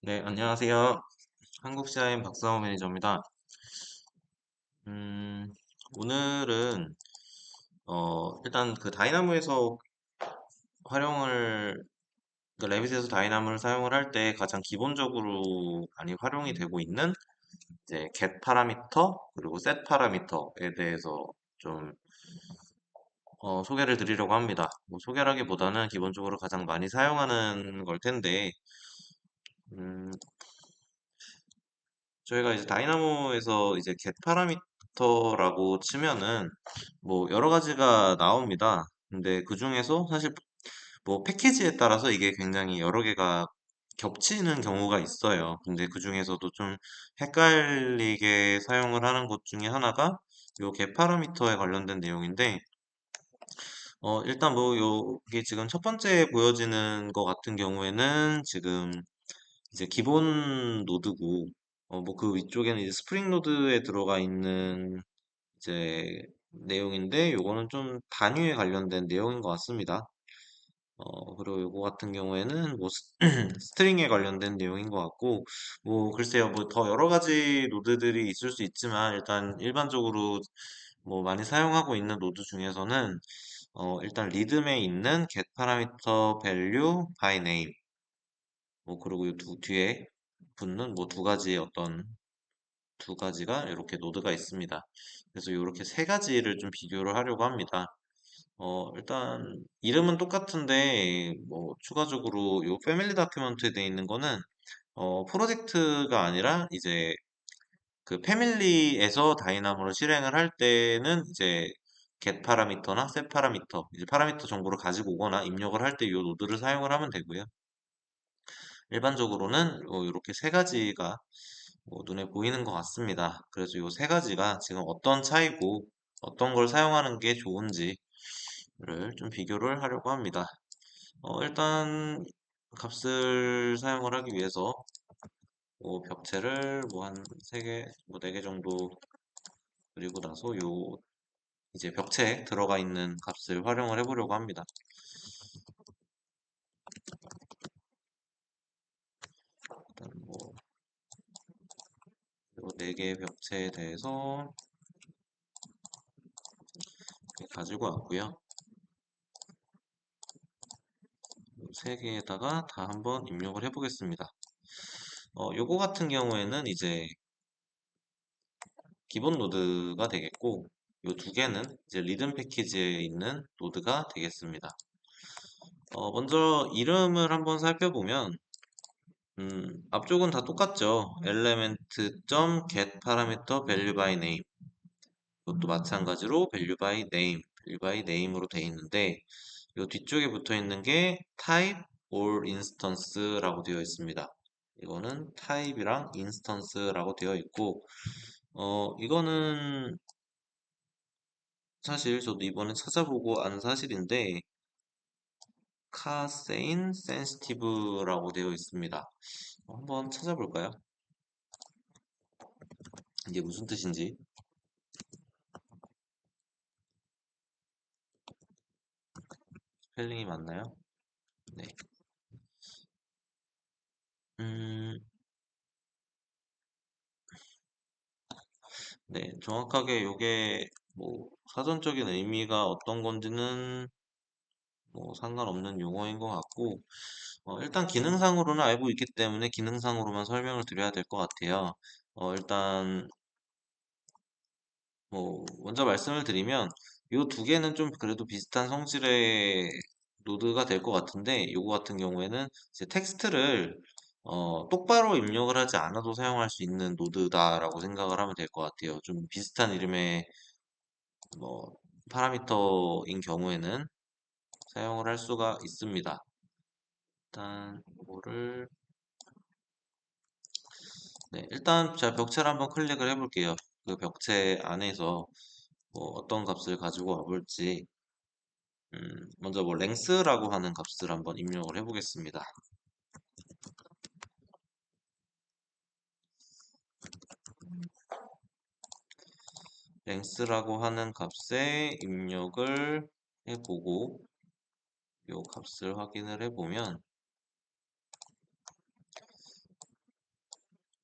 네, 안녕하세요. 한국 CRM 박사호 매니저입니다. 음, 오늘은 일단 그 다이나모에서 활용을 레빗에서 다이나모를 사용을 할 때 가장 기본적으로 많이 활용이 되고 있는 이제 get 파라미터 그리고 set 파라미터에 대해서 좀 소개를 드리려고 합니다. 뭐 소개라기보다는 기본적으로 가장 많이 사용하는 걸 텐데 음, 저희가 이제 다이나모에서 이제 get 파라미터라고 치면은 뭐 여러 가지가 나옵니다. 근데 그 중에서 사실 뭐 패키지에 따라서 이게 굉장히 여러 개가 겹치는 경우가 있어요. 근데 그 중에서도 좀 헷갈리게 사용을 하는 것 중에 하나가 요 get 파라미터에 관련된 내용인데 일단 뭐 요게 지금 첫 번째 보여지는 것 같은 경우에는 지금 이제 기본 노드고 뭐 그 위쪽에는 이제 스프링 노드에 들어가 있는 이제 내용인데 요거는 좀 단위에 관련된 내용인 것 같습니다. 그리고 요거 같은 경우에는 뭐 스트링에 관련된 내용인 것 같고 뭐 글쎄요 뭐 더 여러 가지 노드들이 있을 수 있지만 일단 일반적으로 뭐 많이 사용하고 있는 노드 중에서는 일단 리듬에 있는 get parameter value by name 뭐 그리고 이 뒤에 붙는 뭐 두 가지가 이렇게 노드가 있습니다. 그래서 이렇게 세 가지를 좀 비교를 하려고 합니다. 일단 이름은 똑같은데 뭐 추가적으로 요 패밀리 다큐멘트에 되어 있는 거는 프로젝트가 아니라 이제 그 패밀리에서 다이나모를 실행을 할 때는 이제 get 파라미터나 set 파라미터 이제 파라미터 정보를 가지고 오거나 입력을 할 때 이 노드를 사용을 하면 되고요. 일반적으로는 이렇게 세 가지가 눈에 보이는 것 같습니다. 그래서 이 세 가지가 지금 어떤 차이고 어떤 걸 사용하는 게 좋은지를 좀 비교를 하려고 합니다. 일단 값을 사용을 하기 위해서 벽체를 뭐 한 3개, 뭐 4개 정도 그리고 나서 요 이제 벽체에 들어가 있는 값을 활용을 해보려고 합니다. 일단 뭐 4개의 벽체에 대해서 가지고 왔고요. 3개에다가 다 한번 입력을 해보겠습니다. 요거 같은 경우에는 이제 기본 노드가 되겠고 요 두 개는 이제 리듬 패키지에 있는 노드가 되겠습니다. 먼저 이름을 한번 살펴보면 앞쪽은 다 똑같죠. element.get parameter value by name 이것도 마찬가지로 value by name, value by name으로 되어 있는데 요 뒤쪽에 붙어 있는 게 type or instance라고 되어 있습니다. 이거는 type이랑 instance라고 되어 있고 이거는 사실 저도 이번에 찾아보고 안 사실인데 카세인 센시티브라고 되어 있습니다. 한번 찾아볼까요? 이게 무슨 뜻인지. 스펠링이 맞나요? 네. 음, 네. 정확하게 이게 뭐 사전적인 의미가 어떤 건지는 뭐 상관없는 용어인 것 같고 일단 기능상으로는 알고 있기 때문에 기능상으로만 설명을 드려야 될 것 같아요. 일단 뭐 먼저 말씀을 드리면 이 두 개는 좀 그래도 비슷한 성질의 노드가 될 것 같은데 요거 같은 경우에는 이제 텍스트를 똑바로 입력을 하지 않아도 사용할 수 있는 노드다라고 생각을 하면 될 것 같아요. 좀 비슷한 이름의 뭐 파라미터인 경우에는 사용을 할 수가 있습니다. 일단 이거를 네, 일단 제가 벽체를 한번 클릭을 해볼게요. 그 벽체 안에서 뭐 어떤 값을 가지고 와볼지 먼저 뭐 랭스라고 하는 값을 한번 입력을 해보겠습니다. 랭스라고 하는 값에 입력을 해보고 이 값을 확인을 해보면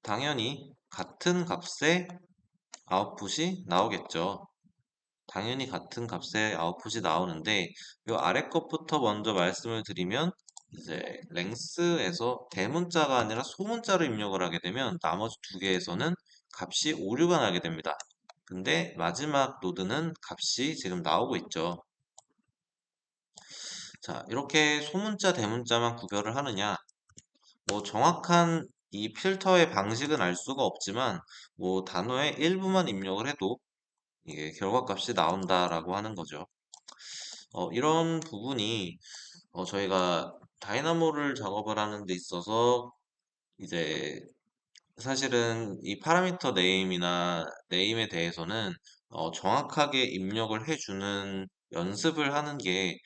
당연히 같은 값의 아웃풋이 나오겠죠. 당연히 같은 값의 아웃풋이 나오는데 이 아래 것부터 먼저 말씀을 드리면 이제 랭스에서 대문자가 아니라 소문자로 입력을 하게 되면 나머지 두 개에서는 값이 오류가 나게 됩니다. 근데 마지막 노드는 값이 지금 나오고 있죠. 자, 이렇게 소문자, 대문자만 구별을 하느냐? 뭐 정확한 이 필터의 방식은 알 수가 없지만 뭐 단어의 일부만 입력을 해도 이게 결과값이 나온다라고 하는 거죠. 이런 부분이 저희가 다이나모를 작업을 하는 데 있어서 이제 사실은 이 파라미터 네임이나 네임에 대해서는 정확하게 입력을 해주는 연습을 하는 게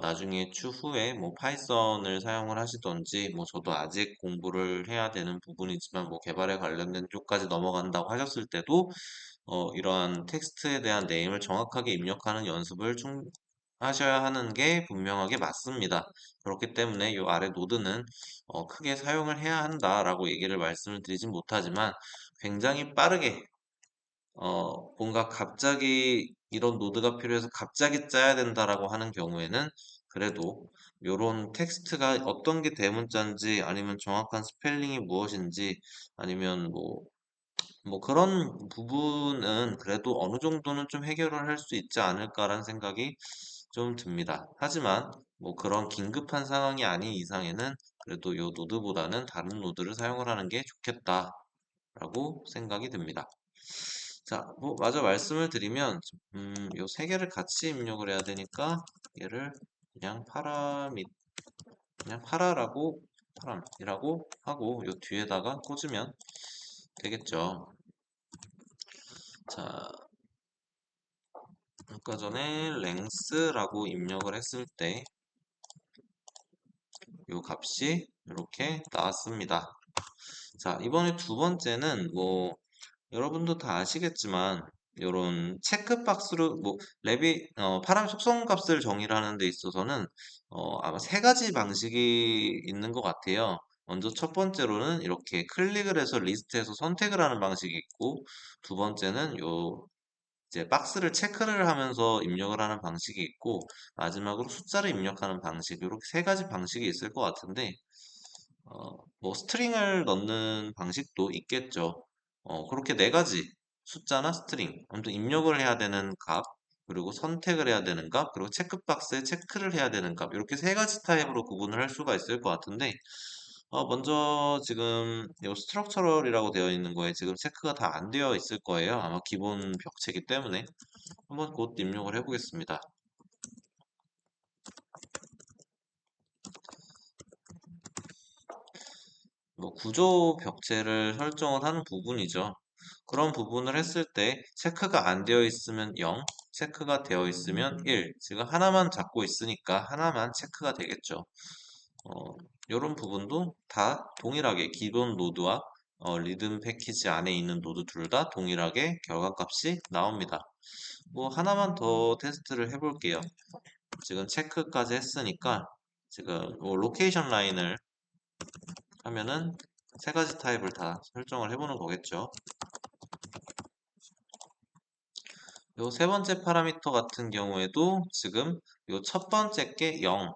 나중에 추후에 뭐 파이썬을 사용을 하시던지 뭐 저도 아직 공부를 해야 되는 부분이지만 뭐 개발에 관련된 쪽까지 넘어간다고 하셨을 때도 이러한 텍스트에 대한 네임을 정확하게 입력하는 연습을 하셔야 하는 게 분명하게 맞습니다. 그렇기 때문에 이 아래 노드는 크게 사용을 해야 한다라고 얘기를 말씀을 드리진 못하지만 굉장히 빠르게 뭔가 갑자기 이런 노드가 필요해서 갑자기 짜야 된다라고 하는 경우에는 그래도 요런 텍스트가 어떤 게 대문자인지 아니면 정확한 스펠링이 무엇인지 아니면 뭐 그런 부분은 그래도 어느 정도는 좀 해결을 할 수 있지 않을까라는 생각이 좀 듭니다. 하지만 뭐 그런 긴급한 상황이 아닌 이상에는 그래도 이 노드보다는 다른 노드를 사용을 하는 게 좋겠다라고 생각이 듭니다. 자, 뭐 마저 말씀을 드리면 요 세 개를 같이 입력을 해야 되니까 얘를 그냥 그냥 파람이라고 하고 요 뒤에다가 꽂으면 되겠죠. 자, 아까 전에 length라고 입력을 했을 때 이 값이 이렇게 나왔습니다. 자, 이번에 두 번째는 뭐 여러분도 다 아시겠지만 이런 체크박스로 뭐 파람 속성 값을 정의를 하는 데 있어서는 아마 세 가지 방식이 있는 것 같아요. 먼저 첫 번째로는 이렇게 클릭을 해서 리스트에서 선택을 하는 방식이 있고 두 번째는 요 이제 박스를 체크를 하면서 입력을 하는 방식이 있고 마지막으로 숫자를 입력하는 방식 이렇게 세 가지 방식이 있을 것 같은데 뭐 스트링을 넣는 방식도 있겠죠. 그렇게 네 가지 숫자나 스트링 아무튼 입력을 해야 되는 값 그리고 선택을 해야 되는 값 그리고 체크박스에 체크를 해야 되는 값 이렇게 세 가지 타입으로 구분을 할 수가 있을 것 같은데 먼저 지금 이 스트럭처럴이라고 되어 있는 거에 지금 체크가 다 안 되어 있을 거예요. 아마 기본 벽체이기 때문에 한번 곧 입력을 해보겠습니다. 뭐 구조 벽체를 설정을 하는 부분이죠. 그런 부분을 했을 때 체크가 안 되어 있으면 0, 체크가 되어 있으면 1. 지금 하나만 잡고 있으니까 하나만 체크가 되겠죠. 이런 부분도 다 동일하게 기본 노드와 리듬 패키지 안에 있는 노드 둘 다 동일하게 결과값이 나옵니다. 뭐 하나만 더 테스트를 해볼게요. 지금 체크까지 했으니까 지금 뭐 로케이션 라인을 하면은 세 가지 타입을 다 설정을 해보는 거겠죠. 요 세 번째 파라미터 같은 경우에도 지금 요 첫 번째 게 0,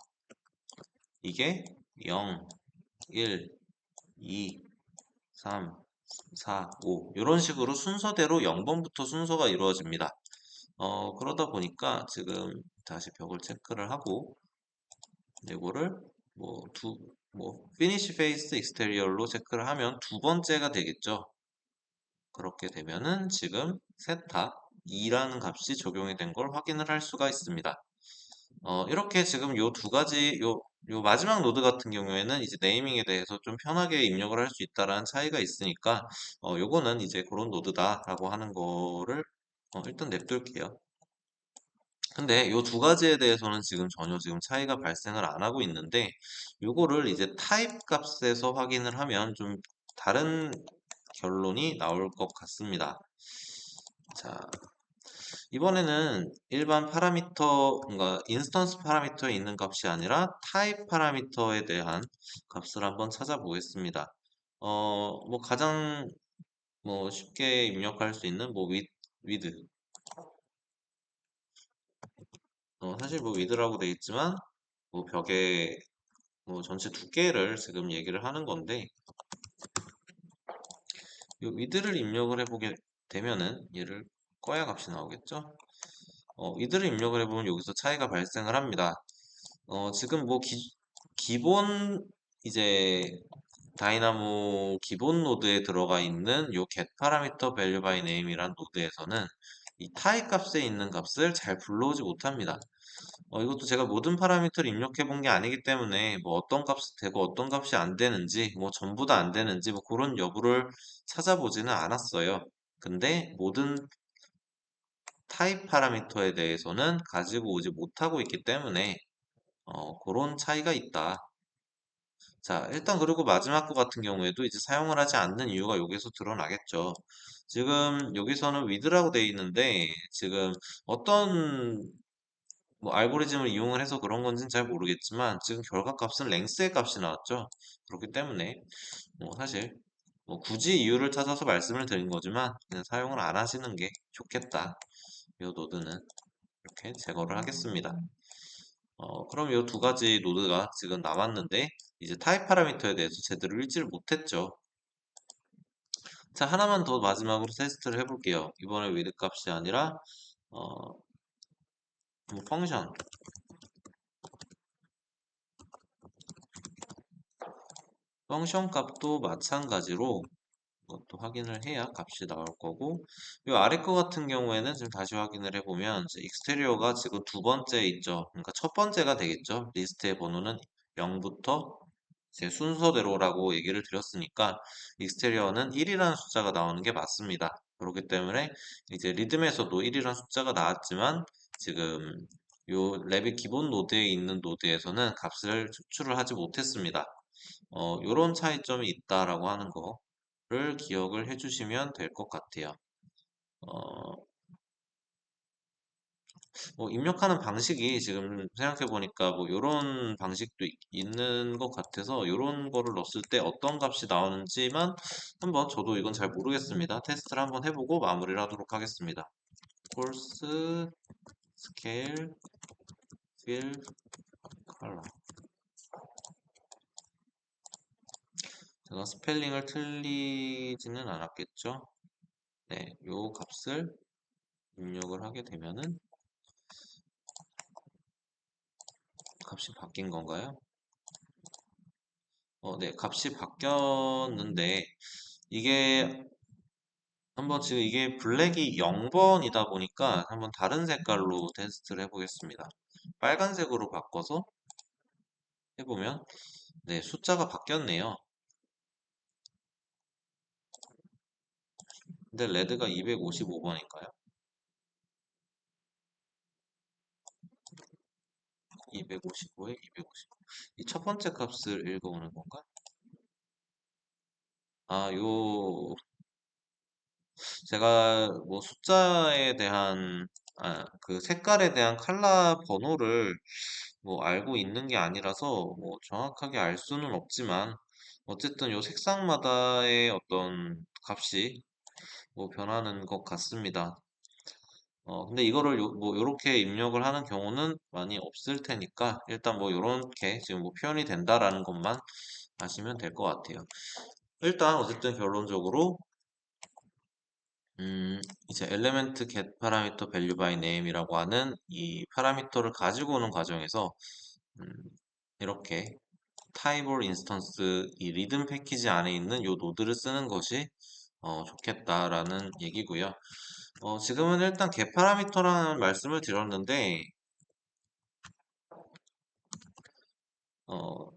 이게 0, 1, 2, 3, 4, 5 이런 식으로 순서대로 0번부터 순서가 이루어집니다. 그러다 보니까 지금 다시 벽을 체크를 하고 이거를 finish face exterior로 체크를 하면 두 번째가 되겠죠. 그렇게 되면은 지금 세타 2라는 값이 적용이 된 걸 확인을 할 수가 있습니다. 이렇게 지금 요 두 가지, 요 마지막 노드 같은 경우에는 이제 네이밍에 대해서 좀 편하게 입력을 할 수 있다라는 차이가 있으니까, 요거는 이제 그런 노드다라고 하는 거를 일단 냅둘게요. 근데 요 두 가지에 대해서는 지금 전혀 지금 차이가 발생을 안 하고 있는데, 요거를 이제 타입 값에서 확인을 하면 좀 다른 결론이 나올 것 같습니다. 자, 이번에는 일반 파라미터, 뭔가 인스턴스 파라미터에 있는 값이 아니라 타입 파라미터에 대한 값을 한번 찾아보겠습니다. 뭐 가장 뭐 쉽게 입력할 수 있는 뭐 위드 사실 뭐 위드라고 돼 있지만 뭐 벽에 뭐 전체 두께를 지금 얘기를 하는 건데 이 위드를 입력을 해보게 되면은 얘를 꺼야 값이 나오겠죠? 위드를 입력을 해보면 여기서 차이가 발생을 합니다. 지금 뭐 기본 이제 다이나모 기본 노드에 들어가 있는 요 get parameter value by name이란 노드에서는 이 타입 값에 있는 값을 잘 불러오지 못합니다. 이것도 제가 모든 파라미터를 입력해 본 게 아니기 때문에 뭐 어떤 값이 되고 어떤 값이 안 되는지 뭐 전부 다 안 되는지 뭐 그런 여부를 찾아보지는 않았어요. 근데 모든 타입 파라미터에 대해서는 가지고 오지 못하고 있기 때문에 그런 차이가 있다. 자, 일단 그리고 마지막 거 같은 경우에도 이제 사용을 하지 않는 이유가 여기서 드러나겠죠. 지금 여기서는 with라고 되어 있는데 지금 어떤 뭐 알고리즘을 이용을 해서 그런 건지는 잘 모르겠지만 지금 결과값은 랭스의 값이 나왔죠. 그렇기 때문에 뭐 사실 뭐 굳이 이유를 찾아서 말씀을 드린 거지만 그냥 사용을 안 하시는 게 좋겠다. 이 노드는 이렇게 제거를 하겠습니다. 그럼 이 두 가지 노드가 지금 남았는데 이제 타입 파라미터에 대해서 제대로 읽지를 못했죠. 자, 하나만 더 마지막으로 테스트를 해볼게요. 이번에 with 값이 아니라 어, 뭐 펑션 값도 마찬가지로 것도 확인을 해야 값이 나올 거고 이 아래 거 같은 경우에는 지금 다시 확인을 해보면 이제 익스테리어가 지금 두 번째에 있죠. 그러니까 첫 번째가 되겠죠. 리스트의 번호는 0부터 제 순서대로라고 얘기를 드렸으니까 익스테리어는 1이라는 숫자가 나오는 게 맞습니다. 그렇기 때문에 이제 리듬에서도 1이라는 숫자가 나왔지만 지금 요 랩의 기본 노드에 있는 노드에서는 값을 추출을 하지 못했습니다. 요런 차이점이 있다라고 하는 거를 기억을 해주시면 될 것 같아요. 어, 뭐 입력하는 방식이 지금 생각해 보니까 뭐 요런 방식도 있는 것 같아서 요런 거를 넣었을 때 어떤 값이 나오는지만 한번 저도 이건 잘 모르겠습니다. 테스트를 한번 해보고 마무리를 하도록 하겠습니다. 콜스 스케일 필 컬러 제가 스펠링을 틀리지는 않았겠죠? 네, 요 값을 입력을 하게 되면은 값이 바뀐 건가요? 네, 값이 바뀌었는데 이게 한번 지금 이게 블랙이 0번이다 보니까 한번 다른 색깔로 테스트를 해보겠습니다. 빨간색으로 바꿔서 해보면 네, 숫자가 바뀌었네요. 근데 레드가 255번인가요? 255에 255. 이 첫 번째 값을 읽어오는 건가? 요 제가 뭐 숫자에 대한 그 색깔에 대한 컬러 번호를 뭐 알고 있는 게 아니라서 뭐 정확하게 알 수는 없지만 어쨌든 요 색상마다의 어떤 값이 뭐 변하는 것 같습니다. 근데 이거를 뭐 요렇게 입력을 하는 경우는 많이 없을 테니까 일단 뭐 요렇게 지금 뭐 표현이 된다라는 것만 아시면 될 것 같아요. 일단 어쨌든 결론적으로 이제 element get parameter value by name이라고 하는 이 파라미터를 가지고 오는 과정에서 음, 이렇게 타입을 인스턴스 이 리듬 패키지 안에 있는 요 노드를 쓰는 것이 좋겠다라는 얘기고요. 지금은 일단 get 파라미터라는 말씀을 드렸는데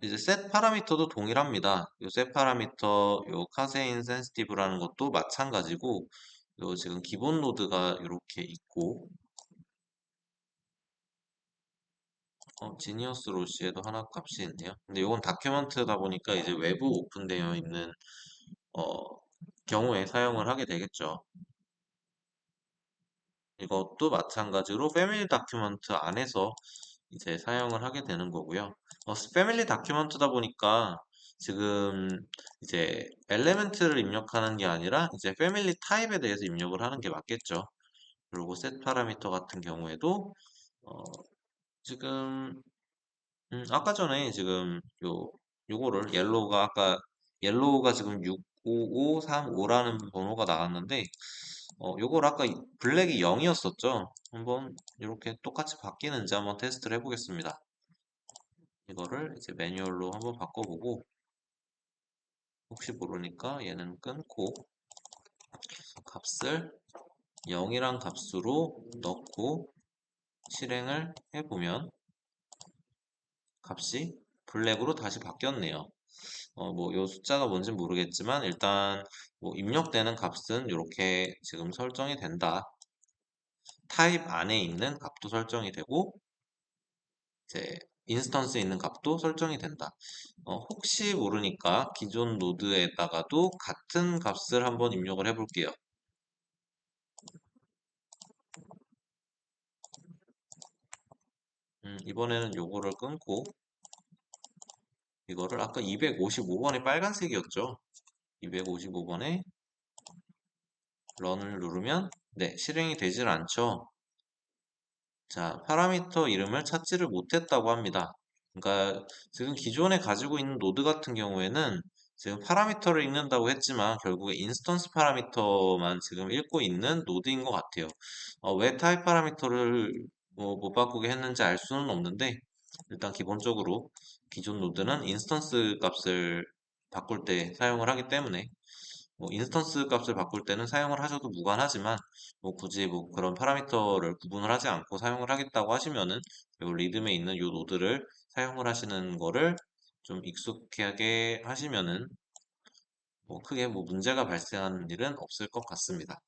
이제 set 파라미터도 동일합니다. 요 set 파라미터 요 카세인 센시티브라는 것도 마찬가지고 요 지금 기본 노드가 이렇게 있고 지니어스 로시에도 하나 값이 있네요. 근데 이건 다큐멘트다 보니까 이제 외부 오픈되어 있는 어, 경우에 사용을 하게 되겠죠. 이것도 마찬가지로 패밀리 다큐멘트 안에서 이제 사용을 하게 되는 거고요. 패밀리 다큐멘트다 보니까 지금 이제 엘레멘트를 입력하는 게 아니라 이제 패밀리 타입에 대해서 입력을 하는 게 맞겠죠. 그리고 셋 파라미터 같은 경우에도 어, 지금 아까 전에 지금 요거를 옐로우가 지금 65535라는 번호가 나왔는데 요걸 아까 블랙이 0이었었죠. 한번 이렇게 똑같이 바뀌는지 한번 테스트를 해보겠습니다. 이거를 이제 매뉴얼로 한번 바꿔보고 혹시 모르니까 얘는 끊고 값을 0이란 값으로 넣고 실행을 해보면 값이 블랙으로 다시 바뀌었네요. 뭐, 요 숫자가 뭔지 모르겠지만, 일단, 뭐, 입력되는 값은 이렇게 지금 설정이 된다. 타입 안에 있는 값도 설정이 되고, 이제, 인스턴스에 있는 값도 설정이 된다. 혹시 모르니까 기존 노드에다가도 같은 값을 한번 입력을 해볼게요. 이번에는 요거를 끊고, 이거를 아까 255번이 빨간색이었죠. 255번에 런을 누르면, 네, 실행이 되질 않죠. 자, 파라미터 이름을 찾지를 못했다고 합니다. 그러니까 지금 기존에 가지고 있는 노드 같은 경우에는 지금 파라미터를 읽는다고 했지만 결국에 인스턴스 파라미터만 지금 읽고 있는 노드인 것 같아요. 왜 타입 파라미터를 못 바꾸게 했는지 알 수는 없는데 일단 기본적으로 기존 노드는 인스턴스 값을 바꿀 때 사용을 하기 때문에 뭐 인스턴스 값을 바꿀 때는 사용을 하셔도 무관하지만 뭐 굳이 뭐 그런 파라미터를 구분을 하지 않고 사용을 하겠다고 하시면은 요 리듬에 있는 요 노드를 사용을 하시는 거를 좀 익숙하게 하시면은 뭐 크게 뭐 문제가 발생하는 일은 없을 것 같습니다.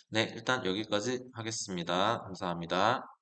네, 일단 여기까지 하겠습니다. 감사합니다.